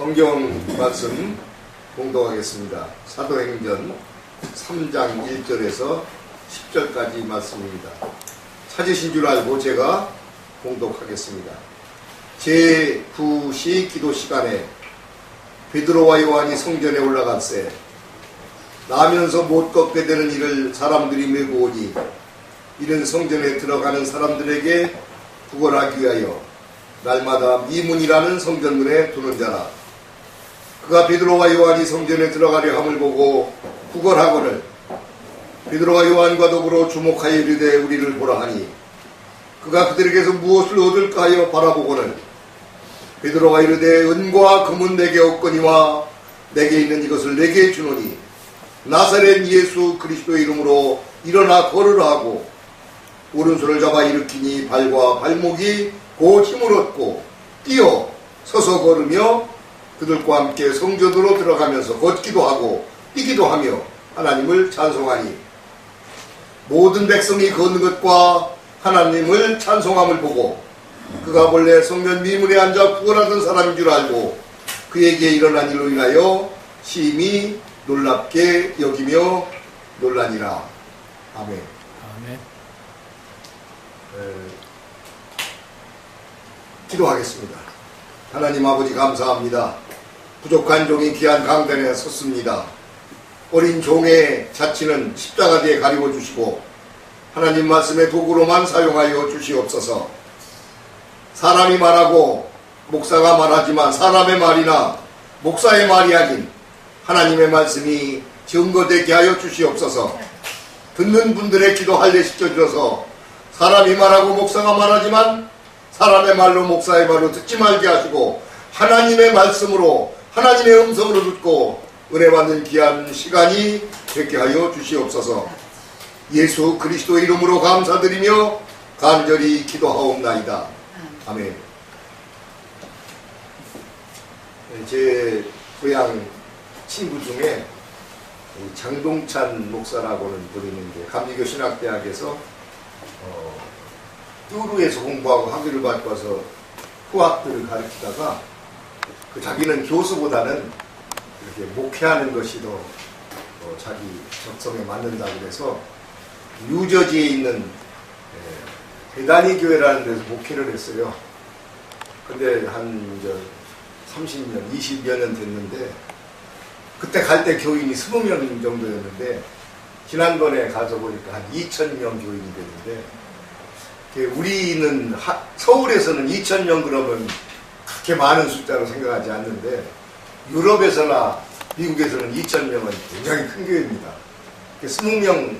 성경 말씀 공독하겠습니다. 사도행전 3장 1절에서 10절까지 말씀입니다. 찾으신 줄 알고 제가 공독하겠습니다. 제9시 기도 시간에 베드로와 요한이 성전에 올라갔세. 나면서 못 걷게 되는 이를 사람들이 메고 오니 이는 성전에 들어가는 사람들에게 구걸하기 위하여 날마다 미문이라는 성전문에 두는 자라. 그가 베드로와 요한이 성전에 들어가려 함을 보고 구걸하거늘 베드로와 요한과 더불어 주목하여 이르되 우리를 보라 하니 그가 그들에게서 무엇을 얻을까 하여 바라보거늘 베드로가 이르되 은과 금은 내게 없거니와 내게 있는 이것을 내게 주노니 나사렛 예수 그리스도의 이름으로 일어나 걸으라 하고 오른손을 잡아 일으키니 발과 발목이 곧 힘을 얻고 뛰어 서서 걸으며 그들과 함께 성전으로 들어가면서 걷기도 하고 뛰기도 하며 하나님을 찬송하니 모든 백성이 걷는 것과 하나님을 찬송함을 보고 그가 본래 성전 미문에 앉아 구걸하던 사람인 줄 알고 그에게 일어난 일로 인하여 심히 놀랍게 여기며 놀라니라. 아멘. 아멘. 기도하겠습니다. 하나님 아버지 감사합니다. 부족한 종이 귀한 강단에 섰습니다. 어린 종의 자치는 십자가 뒤에 가리워 주시고 하나님 말씀의 도구로만 사용하여 주시옵소서. 사람이 말하고 목사가 말하지만 사람의 말이나 목사의 말이 아닌 하나님의 말씀이 증거되게 하여 주시옵소서. 듣는 분들의 기도 할례시켜 주셔서 사람이 말하고 목사가 말하지만 사람의 말로 목사의 말로 듣지 말게 하시고 하나님의 말씀으로 하나님의 음성으로 듣고 은혜 받는 귀한 시간이 되게 하여 주시옵소서. 예수 그리스도 이름으로 감사드리며 간절히 기도하옵나이다. 아멘. 제 고향 친구 중에 장동찬 목사라고는 부르는데 감리교 신학대학에서 뚜루에서 공부하고 학위를 받고 와서 후학들을 가르치다가 자기는 교수보다는 이렇게 목회하는 것이 더 자기 적성에 맞는다고 해서 뉴저지에 있는 베다니 교회라는 데서 목회를 했어요. 근데 한 30년, 20여 년 됐는데 그때 갈 때 교인이 20명 정도였는데 지난번에 가서 보니까 한 2,000명 교인이 됐는데 우리는 서울에서는 2,000명 그러면 그렇게 많은 숫자로 생각하지 않는데 유럽에서나 미국에서는 2,000명은 굉장히 큰 교회입니다. 20명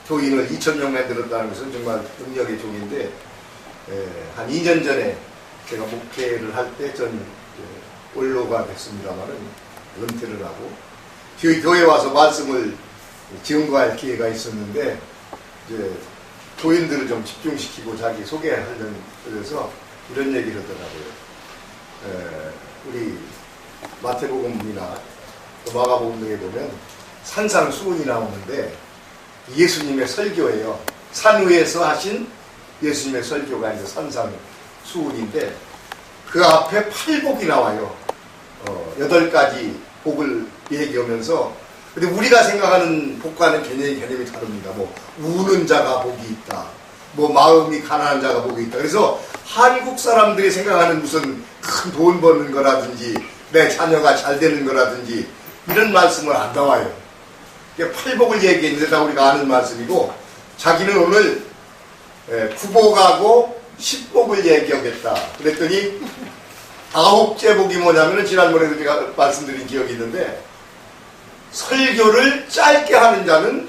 교인을 2,000명 만들었다는 것은 정말 능력의 종인데 한 2년 전에 제가 목회를 할 때 전 원로가 됐습니다만은 은퇴를 하고 교회에 와서 말씀을 증거할 기회가 있었는데 이제 교인들을 좀 집중시키고 자기 소개하려는 그래서 이런 얘기를 하더라고요. 우리 마태복음이나 마가복음 등에 보면 산상수훈이 나오는데 예수님의 설교예요. 산 위에서 하신 예수님의 설교가 이제 산상수훈인데 그 앞에 8복이 나와요. 8가지 복을 얘기하면서 근데 우리가 생각하는 복과는 개념이 다릅니다. 뭐 우는 자가 복이 있다. 뭐 마음이 가난한 자가 복이 있다. 그래서 한국 사람들이 생각하는 무슨 큰 돈 버는 거라든지 내 자녀가 잘 되는 거라든지 이런 말씀은 안 나와요. 8복을 얘기했는데 다 우리가 아는 말씀이고 자기는 오늘 9복하고 10복을 얘기하겠다. 그랬더니 9째 복이 뭐냐면은 지난번에도 제가 말씀드린 기억이 있는데 설교를 짧게 하는 자는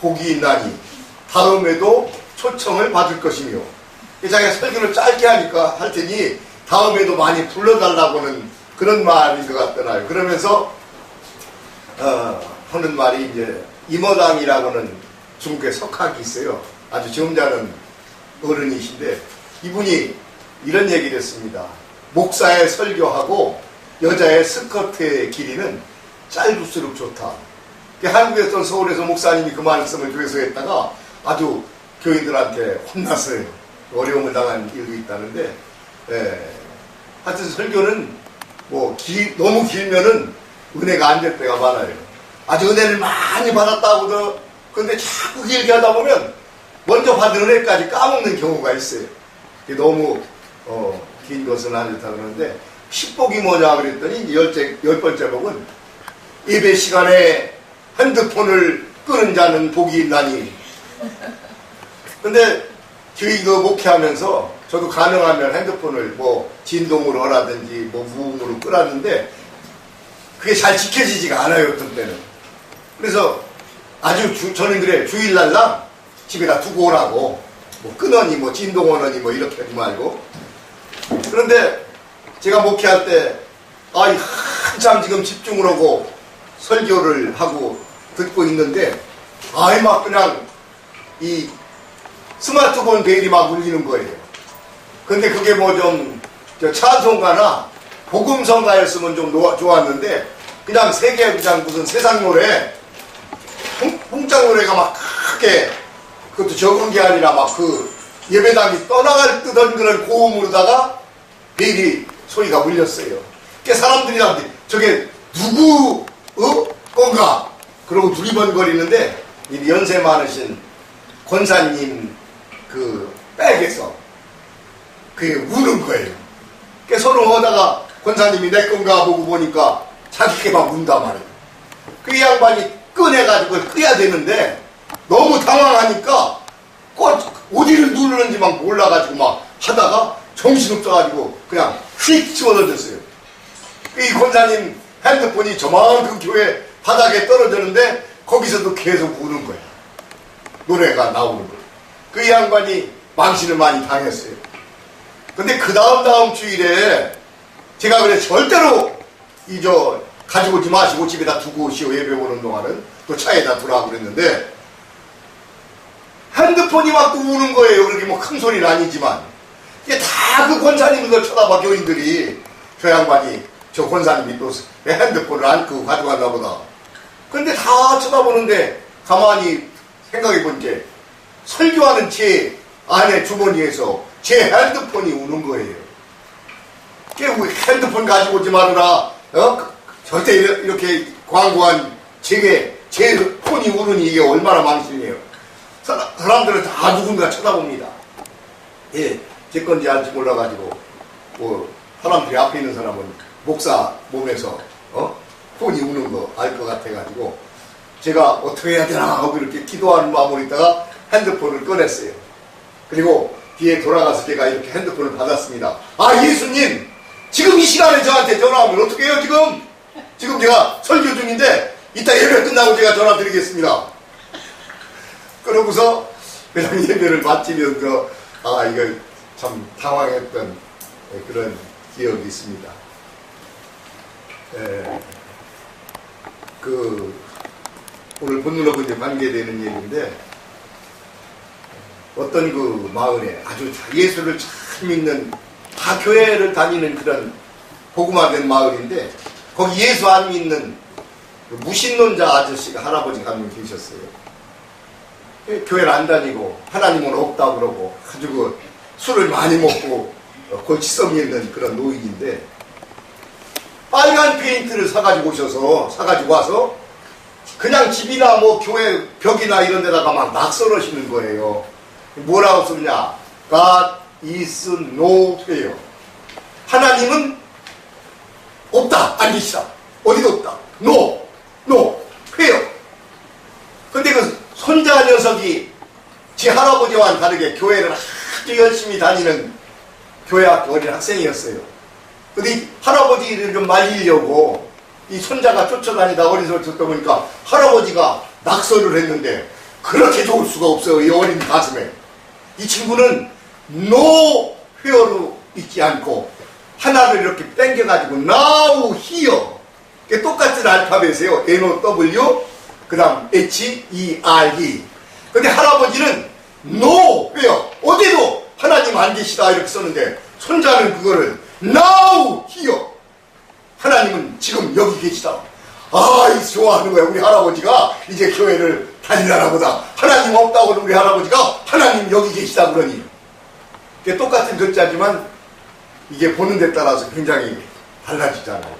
복이 있나니 다음에도 초청을 받을 것이며 자기가 설교를 짧게 하니까 할 테니 다음에도 많이 불러달라고는 그런 말인 것 같더라고요. 그러면서 하는 말이 이제 임어당이라고는 중국에 석학이 있어요. 아주 점잖은 어른이신데 이분이 이런 얘기를 했습니다. 목사의 설교하고 여자의 스커트의 길이는 짧을수록 좋다. 한국에서 서울에서 목사님이 그 말씀을 교회에서 했다가 아주 교인들한테 혼났어요. 어려움을 당한 일도 있다는데 하여튼 설교는 너무 길면은 은혜가 안 될 때가 많아요. 아주 은혜를 많이 받았다고도 근데 자꾸 길게 하다 보면 먼저 받은 은혜까지 까먹는 경우가 있어요. 너무 긴 것은 안 좋다 그러는데 십복이 뭐냐 그랬더니 이제 열 번째 복은 예배 시간에 핸드폰을 끄는 자는 복이 있나니. 근데 저희 그 목회하면서 저도 가능하면 핸드폰을 진동으로 하라든지 무음으로 끄라는데 그게 잘 지켜지지가 않아요, 어떤 때는. 그래서 아주 저는 그래, 주일날랑 집에다 두고 오라고. 끄너니, 진동하느니, 이렇게 하지 말고. 그런데 제가 목회할 때, 한참 지금 집중을 하고 설교를 하고 듣고 있는데, 막 그냥 이 스마트폰 벨이 막 울리는 거예요. 근데 그게 찬송가나 복음성가였으면 좀 좋았는데, 그냥 그냥 무슨 세상 노래, 홍짝 노래가 막 크게, 그것도 적은 게 아니라 막 예배당이 떠나갈 듯한 그런 고음으로다가 벨이 소리가 울렸어요. 사람들이 저게 누구, 건가? 그러고 두리번거리는데, 연세 많으신 권사님 백에서 그게 우는 거예요. 서로 하다가 권사님이 내 건가 보고 보니까 자기께 막 운단 말이에요. 이 양반이 꺼내가지고 끄야 되는데 너무 당황하니까 어디를 누르는지 막 몰라가지고 막 하다가 정신없어가지고 그냥 휙 집어던졌어요. 이 권사님 핸드폰이 저만큼 교회 바닥에 떨어졌는데 거기서도 계속 우는 거야. 노래가 나오는 거야. 이 양반이 망신을 많이 당했어요. 근데 그 다음 주일에 제가 그래 절대로 가지고 오지 마시고 집에다 두고 오시오. 예배 오는 동안은 또 차에다 두라고 그랬는데 핸드폰이 막 또 우는 거예요. 그렇게 큰 소리는 아니지만 이게 다 그 권사님들 쳐다봐. 교인들이 저 양반이 저 권사님이 또 핸드폰을 안 끄고 가져갔나 보다. 근데 다 쳐다보는데 가만히 생각해 보니까 설교하는 제 아내 주머니에서 제 핸드폰이 우는 거예요. 핸드폰 가지고 오지 말아라. 절대 이렇게 광고한 제 폰이 우르니 이게 얼마나 망신이에요. 사람들은 다 누군가 쳐다봅니다. 제 건지 알지 몰라가지고 사람들이 앞에 있는 사람은 목사 몸에서 폰이 우는 거 알 것 같아가지고 제가 어떻게 해야 되나 하고 이렇게 기도하는 마음으로 있다가 핸드폰을 꺼냈어요. 그리고 뒤에 돌아가서 제가 이렇게 핸드폰을 받았습니다. 예수님, 지금 이 시간에 저한테 전화하면 어떻게 해요, 지금? 지금 제가 설교 중인데, 이따 예배 끝나고 제가 전화 드리겠습니다. 그러고서 그냥 예배를 마치면서, 이거 참 당황했던 그런 기억이 있습니다. 오늘 본문하고 이제 관계되는 얘기인데, 어떤 마을에 아주 예수를 잘 믿는 다 교회를 다니는 그런 복음화된 마을인데 거기 예수 안 믿는 무신론자 아저씨가 할아버지가 한 명 계셨어요. 교회를 안 다니고 하나님은 없다고 그러고 아주 술을 많이 먹고 골치성 있는 그런 노인인데 빨간 페인트를 사가지고 와서 그냥 집이나 교회 벽이나 이런 데다가 막 낙서하시는 거예요. 뭐라고 쓰냐? God is nowhere. 하나님은 없다. 안 계시다. 어디도 없다. nowhere. 근데 손자 녀석이 제 할아버지와는 다르게 교회를 아주 열심히 다니는 교회학교 어린 학생이었어요. 근데 할아버지를 좀 말리려고 이 손자가 쫓아다니다 어린소리 듣다 보니까 할아버지가 낙서를 했는데 그렇게 좋을 수가 없어요. 이 어린 가슴에. 이 친구는 nowhere로 있지 않고 하나를 이렇게 당겨가지고 now here. 똑같은 알파벳이에요. N-O-W 그 다음 H-E-R-E. 근데 할아버지는 nowhere. 어디도 하나님 안 계시다 이렇게 썼는데 손자는 그거를 now here. 하나님은 지금 여기 계시다. 좋아하는 거야. 우리 할아버지가 이제 교회를 다니나 보다. 하나님 없다고 하는 우리 할아버지가 하나님 여기 계시다 그러니. 똑같은 글자지만 이게 보는 데 따라서 굉장히 달라지잖아요.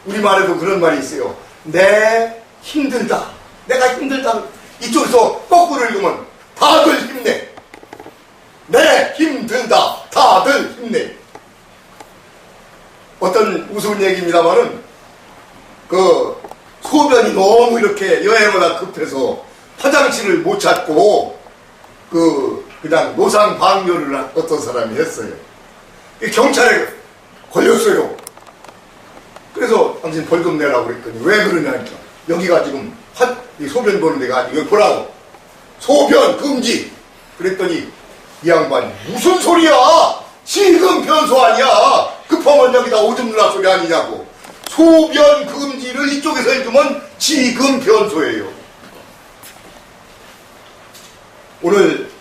우리말에도 그런 말이 있어요. 내 힘들다. 내가 힘들다. 이쪽에서 거꾸로 읽으면 다들 힘내. 내 힘들다. 다들 힘내. 어떤 우스운 얘기입니다만은 그 소변이 너무 이렇게 여행보다 급해서 화장실을 못 찾고 그냥 노상방뇨를 어떤 사람이 했어요. 경찰에 걸렸어요. 그래서 당신 벌금 내라고 그랬더니 왜 그러냐니까 여기가 지금 소변 보는 데가 아니고 여기 보라고 소변 금지. 그랬더니 이 양반이 무슨 소리야? 지금 변소 아니야. 급하면 여기다 오줌 누나 소리 아니냐고. 소변 금지를 이쪽에서 해주면 지금 변소예요. 오늘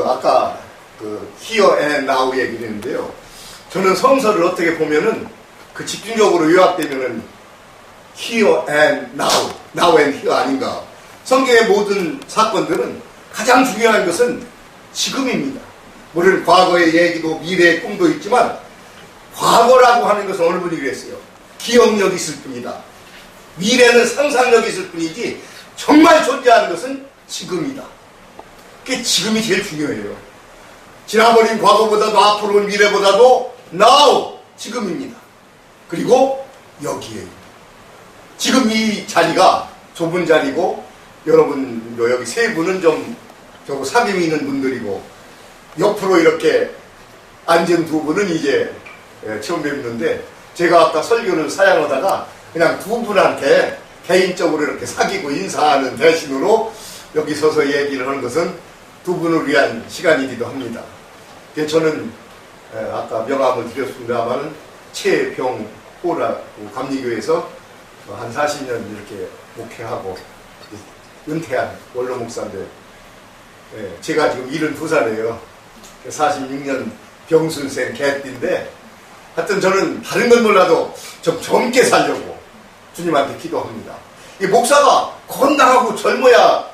아까 Here and Now 얘기를 했는데요. 저는 성서를 어떻게 보면은 집중적으로 요약되면은 Here and Now, Now and Here 아닌가. 성경의 모든 사건들은 가장 중요한 것은 지금입니다. 물론 과거의 얘기도 미래의 꿈도 있지만 과거라고 하는 것은 어느 분이 그랬어요. 기억력이 있을 뿐이다. 미래는 상상력이 있을 뿐이지 정말 존재하는 것은 지금이다. 그게 지금이 제일 중요해요. 지나버린 과거보다도 앞으로 온 미래보다도 now, 지금입니다. 그리고 여기에요. 지금 이 자리가 좁은 자리고 여러분 여기 세 분은 좀 저거 사귐이 있는 분들이고 옆으로 이렇게 앉은 두 분은 이제 처음 뵙는데 제가 아까 설교를 사양하다가 그냥 두 분한테 개인적으로 이렇게 사귀고 인사하는 대신으로 여기 서서 얘기를 하는 것은 두 분을 위한 시간이기도 합니다. 저는 아까 명함을 드렸습니다만 최병호라고 감리교에서 한 40년 이렇게 목회하고 은퇴한 원로 목사인데 제가 지금 72살이에요. 46년 병순생 개띠인데 하여튼 저는 다른 건 몰라도 좀 젊게 살려고 주님한테 기도합니다. 이 목사가 건강하고 젊어야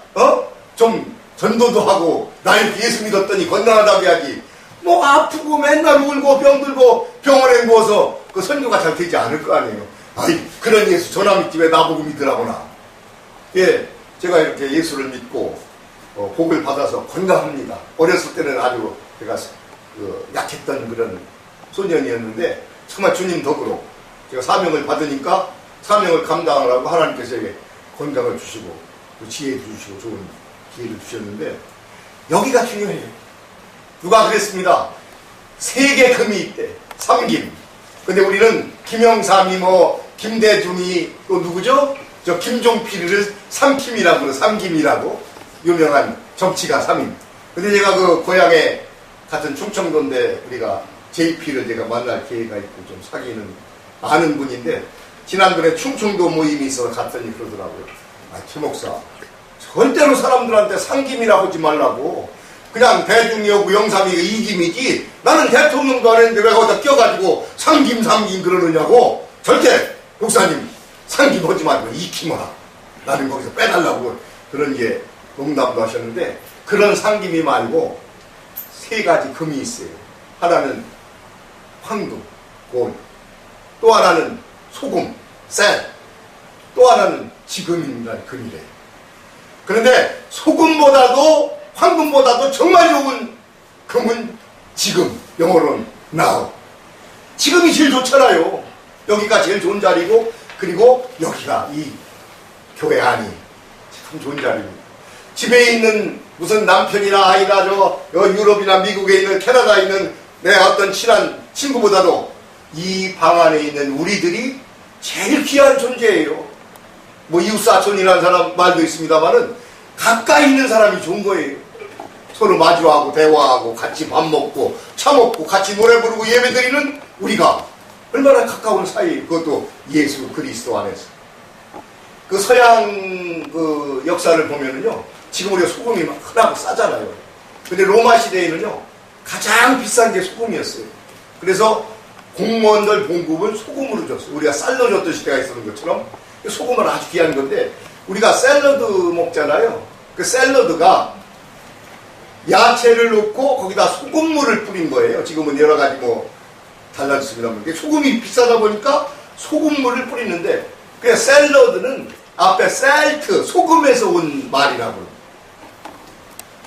좀 전도도 하고 나 이렇게 예수 믿었더니 건강하다고 해야지 뭐 아프고 맨날 울고 병들고 병원에 누워서 그 선교가 잘 되지 않을 거 아니에요. 아이 그런 예수 저나 믿지 왜 나보고 믿으라고나. 예, 제가 이렇게 예수를 믿고 복을 받아서 건강합니다. 어렸을 때는 아주 제가 약했던 그런 소년이었는데 정말 주님 덕으로 제가 사명을 받으니까 사명을 감당하라고 하나님께서 에게 건강을 주시고 지혜를 주시고 좋은 기회를 주셨는데 여기가 중요해요. 누가 그랬습니다. 세계 금이 있대. 삼김. 근데 우리는 김영삼이 김대중이 또 누구죠? 저 김종필을 삼김이라고 그래요. 삼김이라고 유명한 정치가 삼임. 근데 제가 그 고향에 같은 충청도인데 우리가 JP를 제가 만날 기회가 있고 좀 사귀는 아는 분인데 지난번에 충청도 모임이 있어서 갔더니 그러더라고요. 최 목사 절대로 사람들한테 상김이라고 하지 말라고. 그냥 대중이하고 영삼이가 이김이지 나는 대통령도 안 했는데 왜 거기다 껴가지고 상김 그러느냐고. 절대 목사님 상김 하지 말고 이김하라. 나는 거기서 빼달라고 그런 게 농담도 하셨는데 그런 상김이 말고 세 가지 금이 있어요. 하나는 황금, 골, 또 하나는 소금, 쌀, 또 하나는 지금이라는 금이래요. 그런데 소금보다도 황금보다도 정말 좋은 금은 지금, 영어로는 now. 지금이 제일 좋잖아요. 여기가 제일 좋은 자리고 그리고 여기가 이 교회 안이 참 좋은 자리입니다. 집에 있는 무슨 남편이나 아이나 유럽이나 미국에 있는 캐나다에 있는 내 어떤 친한 친구보다도 이 방 안에 있는 우리들이 제일 귀한 존재예요. 이웃사촌이라는 사람 말도 있습니다만은 가까이 있는 사람이 좋은 거예요. 서로 마주하고 대화하고 같이 밥 먹고 차 먹고 같이 노래 부르고 예배 드리는 우리가 얼마나 가까운 사이. 그것도 예수 그리스도 안에서. 그 서양 그 역사를 보면은요 지금 우리가 소금이 막 흔하고 싸잖아요. 근데 로마 시대에는요 가장 비싼 게 소금이었어요. 그래서 공무원들 봉급은 소금으로 줬어요. 우리가 쌀로 줬던 시대가 있었던 것처럼 소금은 아주 귀한 건데 우리가 샐러드 먹잖아요. 그 샐러드가 야채를 넣고 거기다 소금물을 뿌린 거예요. 지금은 여러 가지 달라졌습니다. 이게 소금이 비싸다 보니까 소금물을 뿌리는데, 그 샐러드는 앞에 셀트, 소금에서 온 말이라고.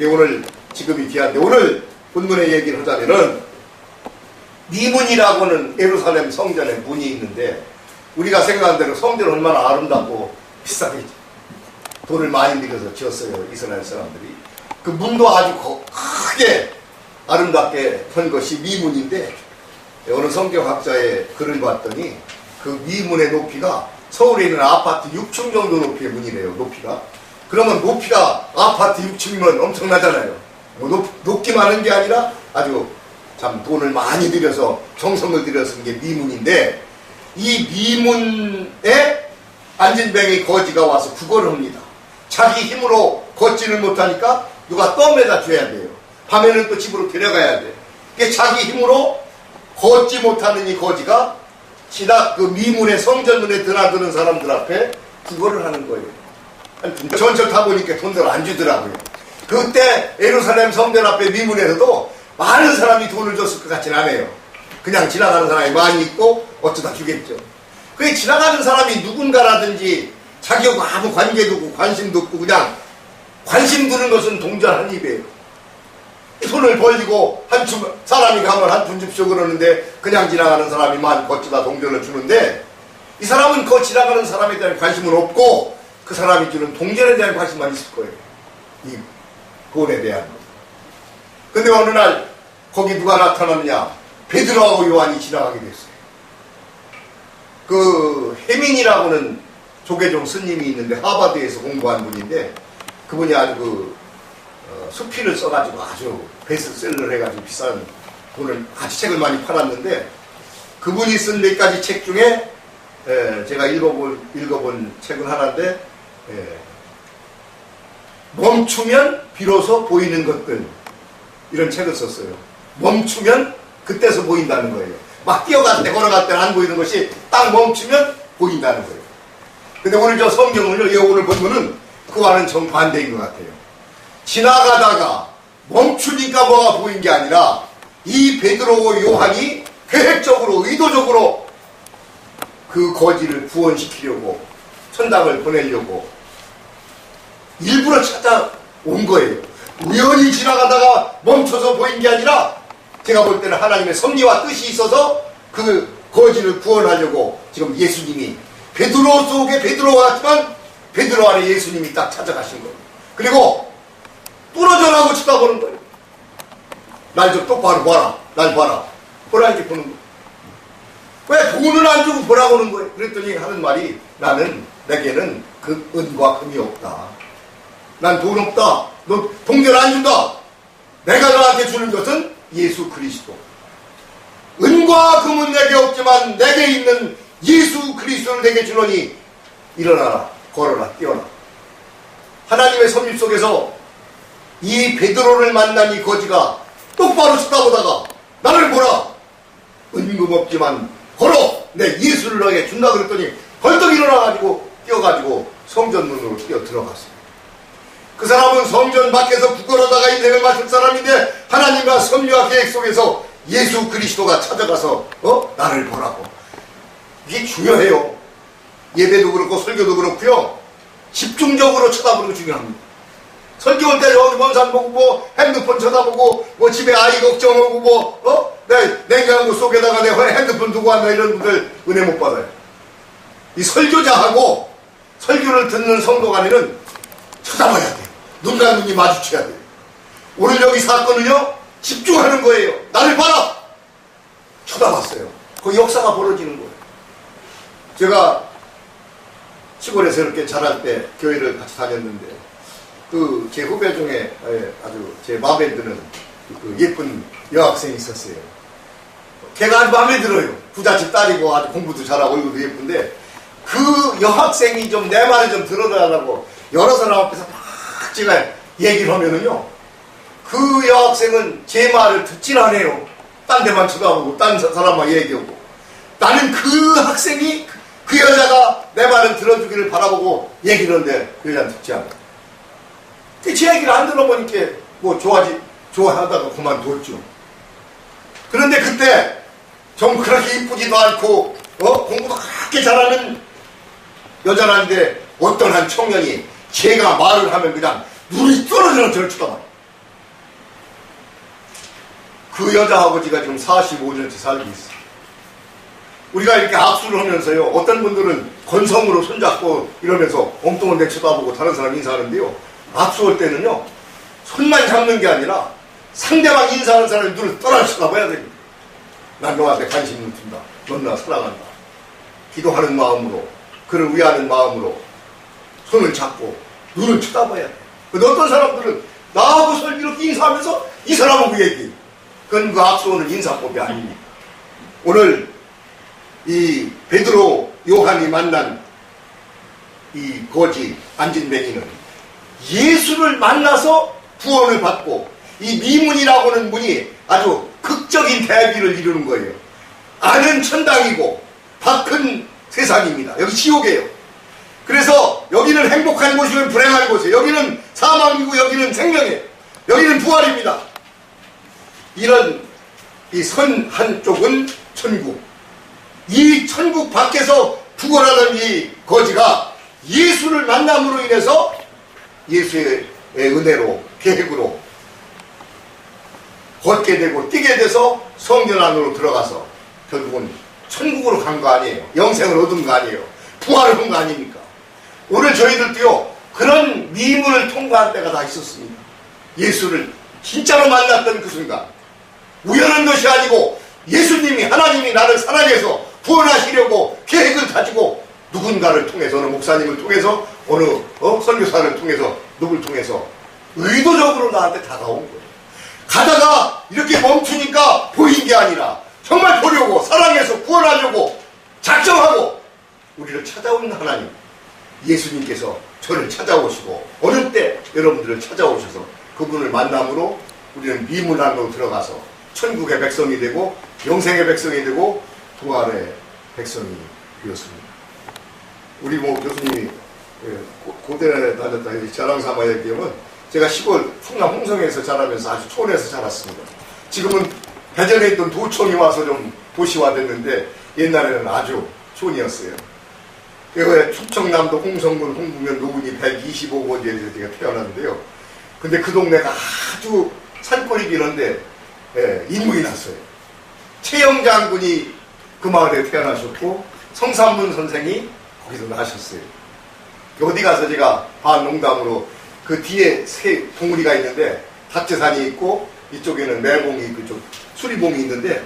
오늘 지금이 귀한데, 오늘 본문의 얘기를 하자면은, 미문이라고는 예루살렘 성전에 문이 있는데, 우리가 생각한 대로 성전은 얼마나 아름답고 비싸게 돈을 많이 들여서 지었어요, 이스라엘 사람들이. 그 문도 아주 크게 아름답게 한 것이 미문인데, 어느 성경학자의 글을 봤더니 그 미문의 높이가 서울에 있는 아파트 6층 정도 높이의 문이래요, 높이가. 그러면 높이가 아파트 6층이면 엄청나잖아요. 높기만 하는 게 아니라 아주 참 돈을 많이 들여서 정성을 들여서 쓴 게 미문인데, 이 미문에 안진뱅이 거지가 와서 구걸을 합니다. 자기 힘으로 걷지를 못하니까 누가 떠매다 줘야 돼요. 밤에는 또 집으로 데려가야 돼. 그게 자기 힘으로 걷지 못하는 이 거지가 그 미문의 성전문에 드나드는 사람들 앞에 구걸을 하는 거예요. 전철 타보니까 돈들 안 주더라고요. 그때 예루살렘 성전 앞에 미문에서도 많은 사람이 돈을 줬을 것 같진 않아요. 그냥 지나가는 사람이 많이 있고 어쩌다 주겠죠. 그게 지나가는 사람이 누군가라든지 자기하고 아무 관계도 없고 관심도 없고 그냥 관심 두는 것은 동전 한 입이에요. 손을 벌리고 사람이 가면 한 푼 줍쇼 그러는데 그냥 지나가는 사람이 많고 어쩌다 동전을 주는데, 이 사람은 그 지나가는 사람에 대한 관심은 없고 그 사람이 주는 동전에 대한 관심만 있을 거예요. 이 돈에 대한. 근데 어느 날 거기 누가 나타났냐? 베드로하고 요한이 지나가게 됐어요. 그 해민이라고는 조계종 스님이 있는데 하버드에서 공부한 분인데, 그분이 아주 수필을 써가지고 아주 베스트셀러를 해가지고 비싼 돈을 아주 책을 많이 팔았는데, 그분이 쓴 몇 가지 책 중에 제가 읽어본 책은 하나인데, 멈추면 비로소 보이는 것들, 이런 책을 썼어요. 멈추면 그때서 보인다는 거예요. 막 뛰어갈 때 걸어갈 때는 안 보이는 것이 딱 멈추면 보인다는 거예요. 근데 오늘 저 성경을요, 오늘 본문은 그와는 정반대인 것 같아요. 지나가다가 멈추니까 뭐가 보인 게 아니라 이 베드로와 요한이 계획적으로 의도적으로 그 거지를 구원시키려고, 천당을 보내려고 일부러 찾아온 거예요. 우연히 지나가다가 멈춰서 보인 게 아니라 제가 볼 때는 하나님의 섭리와 뜻이 있어서 그 거지를 구원하려고 지금 예수님이 베드로 속에 베드로가 왔지만 베드로 안에 예수님이 딱 찾아가신 거예요. 그리고 부러져라고 쳐다보는 거예요. 날 좀 똑바로 봐라. 날 봐라. 보라 이렇게 보는 거예요. 왜 돈을 안 주고 보라고 하는 거예요? 그랬더니 하는 말이, 내게는 그 은과 금이 없다. 난 돈 없다. 너 동전 안 준다. 내가 너한테 주는 것은 예수 그리스도. 은과 금은 내게 없지만 내게 있는 예수 그리스도를 내게 주노니 일어나라, 걸어라, 뛰어라. 하나님의 섭리 속에서 이 베드로를 만난 이 거지가 똑바로 쳐다보다가 나를 보라. 은금 없지만 걸어. 내 예수를 너에게 준다 그랬더니 벌떡 일어나가지고 뛰어가지고 성전 문으로 뛰어 들어갔어요. 그 사람은 성전 밖에서 구걸하다가 인생을 마칠 사람인데 하나님과 섭리와 계획 속에서 예수 그리스도가 찾아가서 나를 보라고. 이게 중요해요. 예배도 그렇고 설교도 그렇고요. 집중적으로 쳐다보는 게 중요합니다. 설교할 때 여기 먼 산 보고 뭐 핸드폰 쳐다보고 뭐 집에 아이 걱정하고 내 냉장고 속에다가 내 핸드폰 두고 왔나 이런 분들 은혜 못 받아요. 이 설교자하고 설교를 듣는 성도 간에는 쳐다봐야 돼요. 눈과 눈이 마주쳐야 돼요. 오늘 여기 사건은요, 집중하는 거예요. 나를 봐라! 쳐다봤어요. 그 역사가 벌어지는 거예요. 제가 시골에서 이렇게 자랄 때 교회를 같이 다녔는데, 제 후배 중에 아주 제 마음에 드는 그 예쁜 여학생이 있었어요. 걔가 아주 마음에 들어요. 부잣집 딸이고 아주 공부도 잘하고 얼굴도 예쁜데, 그 여학생이 좀 내 말을 좀 들어달라고 여러 사람 앞에서 막 제가 얘기를 하면은요, 그 여학생은 제 말을 듣질 않아요. 딴 데만 쳐다보고 딴 사람만 얘기하고. 나는 그 학생이, 그 여자가 내 말을 들어주기를 바라보고 얘기를 하는데 그 여자는 듣지 않아요. 제 얘기를 안 들어보니까 좋아하다가 그만뒀죠. 그런데 그때 좀 그렇게 이쁘지도 않고 공부도 그렇게 잘하는 여자라는데 어떤 한 청년이 제가 말을 하면 그냥 눈이 떨어지는 저를 쳐다봐요. 그 여자 아버지가 지금 45년째 살고 있어요. 우리가 이렇게 악수를 하면서요, 어떤 분들은 건성으로 손잡고 이러면서 엉뚱한 데 쳐다보고 다른 사람 인사하는데요, 악수할 때는요 손만 잡는 게 아니라 상대방 인사하는 사람의 눈을 떠나 쳐다봐야 됩니다. 난 너한테 관심을 둔다, 넌 나 사랑한다, 기도하는 마음으로, 그를 위하는 마음으로 손을 잡고 눈을 쳐다봐야 돼. 근데 어떤 사람들은 나하고 이렇게 인사하면서 이 사람은 그 얘기, 그건 그 악수는 인사법이 아닙니다. 오늘 이 베드로 요한이 만난 이 거지 안진뱅이는 예수를 만나서 구원을 받고, 이 미문이라고 하는 분이 아주 극적인 대비를 이루는 거예요. 안은 천당이고 밖은 세상입니다. 여기 지옥이에요. 그래서 여기는 행복한 곳이면 불행한 곳이에요. 여기는 사망이고 여기는 생명이에요. 여기는 부활입니다. 이런 이 선 한쪽은 천국, 이 천국 밖에서 부활하던 이 거지가 예수를 만남으로 인해서 예수의 은혜로, 계획으로 걷게 되고 뛰게 돼서 성전 안으로 들어가서 결국은 천국으로 간 거 아니에요. 영생을 얻은 거 아니에요. 부활을 한 거 아닙니까? 오늘 저희들도요, 그런 미문을 통과할 때가 다 있었습니다. 예수를 진짜로 만났던 그 순간, 우연한 것이 아니고 예수님이, 하나님이 나를 사랑해서 구원하시려고 계획을 가지고 누군가를 통해서, 어느 목사님을 통해서, 어느 선교사를 통해서, 누굴 통해서 의도적으로 나한테 다가온 거예요. 가다가 이렇게 멈추니까 보인 게 아니라 정말 보려고, 사랑해서 구원하려고 작정하고 우리를 찾아온 하나님, 예수님께서 저를 찾아오시고 어느 때 여러분들을 찾아오셔서 그분을 만남으로 우리는 미문 안으로 들어가서 천국의 백성이 되고 영생의 백성이 되고 부활의 백성이 되었습니다. 우리 교수님이 고대에 다녔다 자랑 삼아 얘기하면, 제가 시골 충남 홍성에서 자라면서 아주 촌에서 자랐습니다. 지금은 대전에 있던 도청이 와서 좀 도시화됐는데 옛날에는 아주 촌이었어요. 충청남도 홍성군 홍북면 노군이 125번지에서 제가 태어났는데요. 근데 그 동네가 아주 산골이긴 한데 인물이 났어요. 최영 장군이 그 마을에 태어나셨고 성삼문 선생이 거기서 나셨어요. 어디 가서 제가 반농담으로 그 뒤에 새 봉우리가 있는데 닥재산이 있고 이쪽에는 매봉이 있고 좀 수리봉이 있는데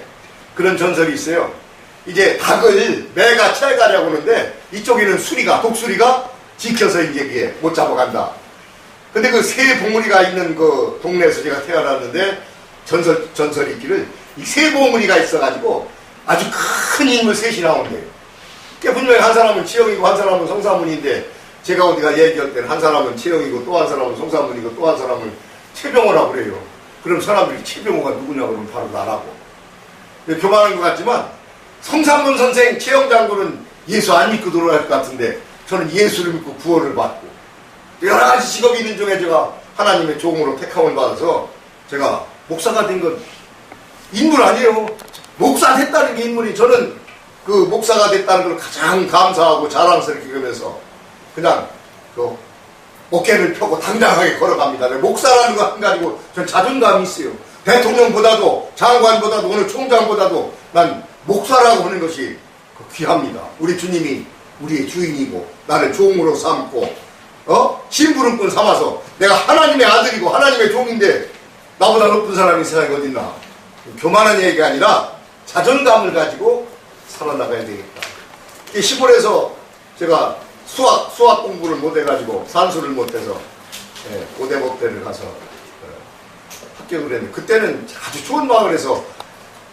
그런 전설이 있어요. 이제 닭을 매가 채가려고 하는데 이쪽에는 수리가, 독수리가 지켜서 이제 못 잡아간다. 근데 그 새 봉우리가 있는 그 동네에서 제가 태어났는데 전설이 있기를 이 새 봉우리가 있어가지고 아주 큰 인물 셋이 나온대요. 분명히 한 사람은 치영이고 한 사람은 성사문인데 제가 어디가 얘기할 때는 한 사람은 치영이고 또 한 사람은 성사문이고 또 한 사람은 최병호라고 그래요. 그럼 사람들이 최병호가 누구냐고 그러면 바로 나라고. 교만한 것 같지만 성삼문 선생, 최영 장군은 예수 안 믿고 들어갈 것 같은데 저는 예수를 믿고 구원을 받고 여러 가지 직업이 있는 중에 제가 하나님의 종으로 택함을 받아서 제가 목사가 된 건 인물 아니에요. 목사 됐다는 게 인물이, 저는 그 목사가 됐다는 걸 가장 감사하고 자랑스럽게 여기면서 그냥 그 어깨를 펴고 당당하게 걸어갑니다. 목사라는 거 한 가지고 전 자존감이 있어요. 대통령보다도 장관보다도 오늘 총장보다도 난 목사라고 하는 것이 귀합니다. 우리 주님이 우리의 주인이고 나를 종으로 삼고 심부름꾼 삼아서 내가 하나님의 아들이고 하나님의 종인데 나보다 높은 사람이 세상에 어딨나. 교만한 얘기가 아니라 자존감을 가지고 살아나가야 되겠다. 시골에서 제가 수학 공부를 못해가지고 산수를 못해서 고대법대를 가서 합격을 했는데 그때는 아주 좋은 마을에서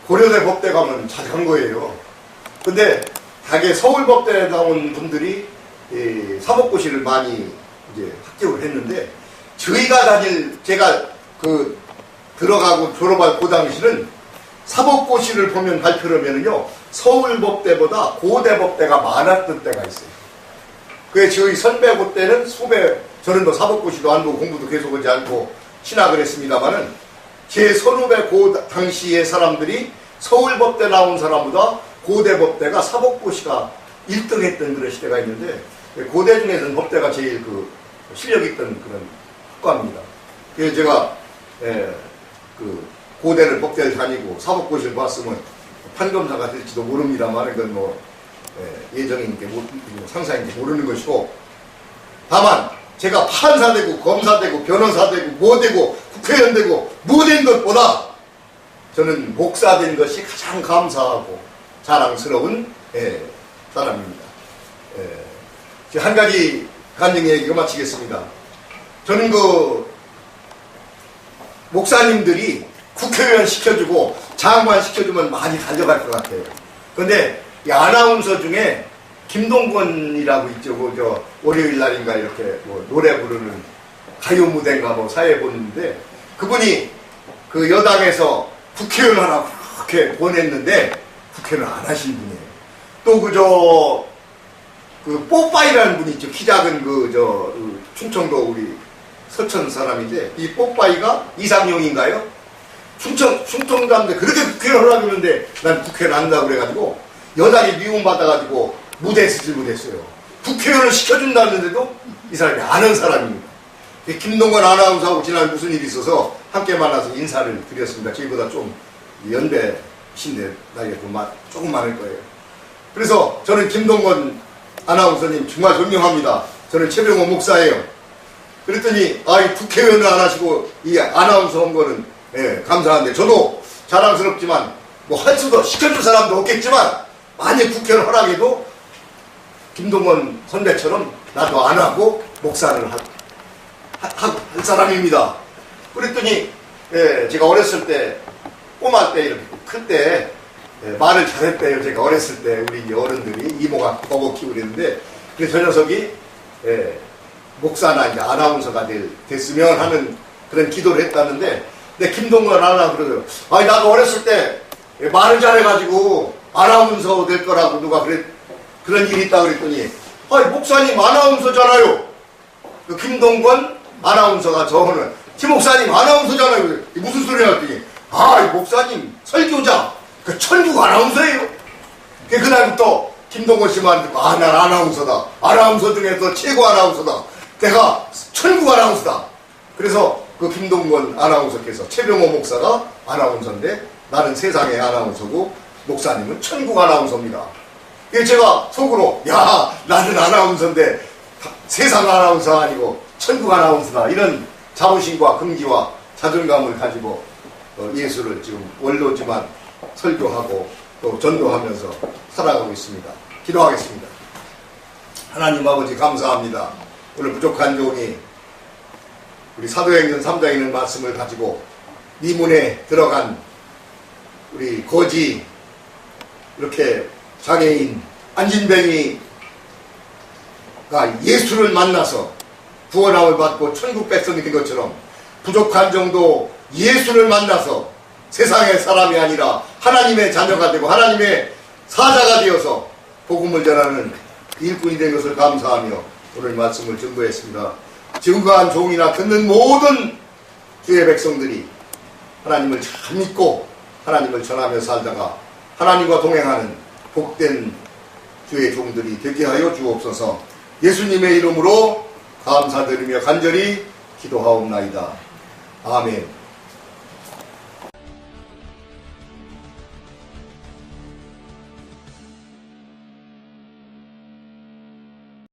고려대 법대 가면 잘 간 거예요. 근데 다게 서울법대에 나온 분들이 사법고시를 많이 이제 합격을 했는데 제가 그 들어가고 졸업할 그 당시는 사법고시를 보면 발표하면은요 서울법대보다 고대법대가 많았던 때가 있어요. 그게 저희 선배고 때는 수배, 저는 뭐 사법고시도 안 보고 공부도 계속 하지 않고 신학을 했습니다마는 제 선후배 고 당시의 사람들이 서울법대 나온 사람보다 고대법대가 사법고시가 1등 했던 그런 시대가 있는데, 고대 중에서는 법대가 제일 그 실력 있던 그런 학과입니다. 그래서 제가 그 고대를 법대를 다니고 사법고시를 봤으면 판검사가 될지도 모릅니다만, 이건 뭐 예정인게 상사인지 모르는 것이고, 다만 제가 판사 되고 검사 되고 변호사 되고 뭐 되고 국회의원 되고 뭐 된 것보다 저는 목사 된 것이 가장 감사하고 자랑스러운 사람입니다. 한 가지 간증 얘기가 마치겠습니다. 저는 그 목사님들이 국회의원 시켜주고 장관 시켜주면 많이 달려갈 것 같아요. 그런데 이 아나운서 중에 김동건이라고 있죠. 저 월요일 날인가 이렇게 뭐 노래 부르는 가요 무대인가 뭐 사회 보는데, 그분이 그 여당에서 국회의원 하라고 그렇게 보냈는데 국회는 안 하신 분이에요. 또 그 뽀빠이라는 분이 있죠. 키 작은 그 충청도 우리 서천 사람인데, 이 뽀빠이가 이상용인가요? 충청도인데 그렇게 국회의원 하라고 그러는데 난 국회를 안 한다고 그래가지고 여당이 미움받아가지고 무대에 쓰질 못했어요. 국회의원을 시켜준다는데도 이 사람이 아는 사람입니다. 김동건 아나운서하고 지난해 무슨 일이 있어서 함께 만나서 인사를 드렸습니다. 저희보다 좀 연배신데 나이가 조금 많을 거예요. 그래서 저는 김동건 아나운서님 정말 존경합니다. 저는 최병호 목사예요. 그랬더니 이 국회의원을 안 하시고 이 아나운서 한 거는 감사한데, 저도 자랑스럽지만 뭐 할 수도 시켜줄 사람도 없겠지만 만약 국회의원 허락해도 김동건 선배처럼 나도 안 하고 목사를 할 사람입니다. 그랬더니 제가 어렸을 때 꼬마 때 이렇게 클 때 말을 잘했대요. 제가 어렸을 때 우리 어른들이 이모가 버거 키우고 그랬는데, 그래서 저 녀석이 목사나 이제 아나운서가 됐으면 하는 그런 기도를 했다는데, 근데 김동건 아나운서 그러더라고요. 나도 어렸을 때 말을 잘해가지고 아나운서 될 거라고 누가 그런 일이 있다고 그랬더니, 목사님 아나운서잖아요. 그 김동건 아나운서가 저는 김 목사님 아나운서잖아요. 무슨 소리야 했더니, 이 목사님 설교자 그 천국 아나운서예요. 그날부터 김동건 씨만 듣고 난 아나운서다. 아나운서 중에서 최고 아나운서다. 내가 천국 아나운서다. 그래서 그 김동건 아나운서께서 최병호 목사가 아나운서인데 나는 세상의 아나운서고 목사님은 천국 아나운서입니다. 제가 속으로 나는 아나운서인데 세상 아나운서 아니고 천국 아나운서다, 이런 자부심과 긍지와 자존감을 가지고 예수를 지금 원로지만 설교하고 또 전도하면서 살아가고 있습니다. 기도하겠습니다. 하나님 아버지 감사합니다. 오늘 부족한 종이 우리 사도행전 3장에 있는 말씀을 가지고 미문에 들어간 우리 거지 이렇게 장애인 안진뱅이가 예수를 만나서 구원함을 받고 천국 백성이 된 것처럼 부족한 정도 예수를 만나서 세상의 사람이 아니라 하나님의 자녀가 되고 하나님의 사자가 되어서 복음을 전하는 일꾼이 된 것을 감사하며 오늘 말씀을 증거했습니다. 증거한 종이나 듣는 모든 주의 백성들이 하나님을 잘 믿고 하나님을 전하며 살다가 하나님과 동행하는 복된 주의 종들이 되게 하여 주옵소서. 예수님의 이름으로 감사드리며 간절히 기도하옵나이다. 아멘.